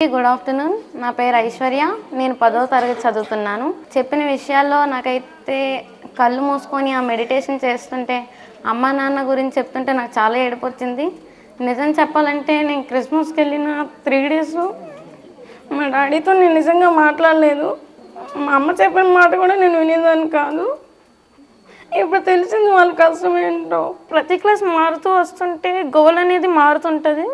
Good afternoon. నా పేరు ఐశ్వర్య. నేను 10వ తరగతి చదువుతున్నాను. చెప్పిన విషయాల్లో నాకైతే కళ్ళు మూసుకొని ఆ మెడిటేషన్ చేస్తుంటే అమ్మ నాన్న గురించి చెప్తుంటే నాకు చాలా ఏడుపు వచ్చింది. నిజం చెప్పాలంటే నేను క్రిస్మస్కి వెళ్ళిన 3 days మా డాడీతో నేను నిజంగా మాట్లాడలేదు. మా అమ్మ చెప్పిన మాట కూడా నేను వినేదాన్ని కాదు. ఇప్పుడు తెలిసింది వాళ్ళ కష్టం ఏంటో. ప్రతి క్లాస్ మారుతూ వస్తుంటే గోల్ అనేది మారుతుంటుంది.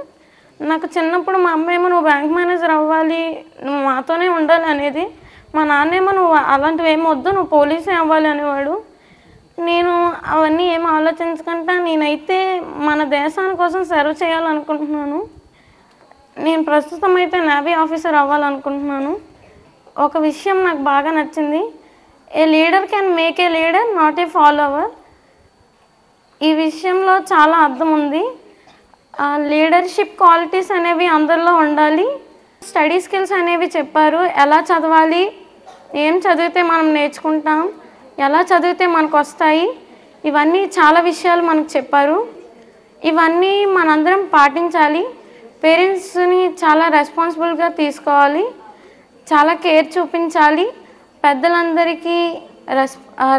నాకు చిన్నప్పుడు మా అమ్మ ఏమో నువ్వు బ్యాంక్ మేనేజర్ అవ్వాలి, నువ్వు మాతోనే ఉండాలి అనేది. మా నాన్నేమో నువ్వు అలాంటివి ఏమి వద్దు, నువ్వు పోలీసే అవ్వాలి అనేవాడు. నేను అవన్నీ ఏమి ఆలోచించకుండా నేనైతే మన దేశాని కోసం సర్వ్ చేయాలనుకుంటున్నాను. నేను ప్రస్తుతం అయితే నేవీ ఆఫీసర్ అవ్వాలనుకుంటున్నాను. ఒక విషయం నాకు బాగా నచ్చింది, a leader can make a leader, not a follower. ఈ విషయంలో చాలా అర్థం ఉంది. లీడర్షిప్ క్వాలిటీస్ అనేవి అందరిలో ఉండాలి. స్టడీ స్కిల్స్ అనేవి చెప్పారు, ఎలా చదవాలి, ఏం చదివితే మనం నేర్చుకుంటాం, ఎలా చదివితే మనకు వస్తాయి, ఇవన్నీ చాలా విషయాలు మనకు చెప్పారు. ఇవన్నీ మనందరం పాటించాలి. పేరెంట్స్ని చాలా రెస్పాన్సిబుల్గా తీసుకోవాలి, చాలా కేర్ చూపించాలి, పెద్దలందరికీ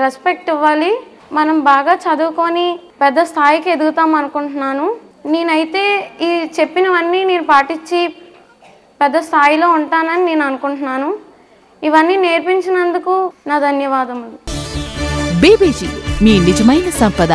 రెస్పెక్ట్ ఇవ్వాలి. మనం బాగా చదువుకొని పెద్ద స్థాయికి ఎదుగుతాం అనుకుంటున్నాను. నేనైతే ఈ చెప్పినవన్నీ నేను పాటించి పెద్ద స్థాయిలో ఉంటానని నేను అనుకుంటున్నాను. ఇవన్నీ నేర్పించినందుకు నా ధన్యవాదములు. బీబీజీ మీ నిజమైన సంపద.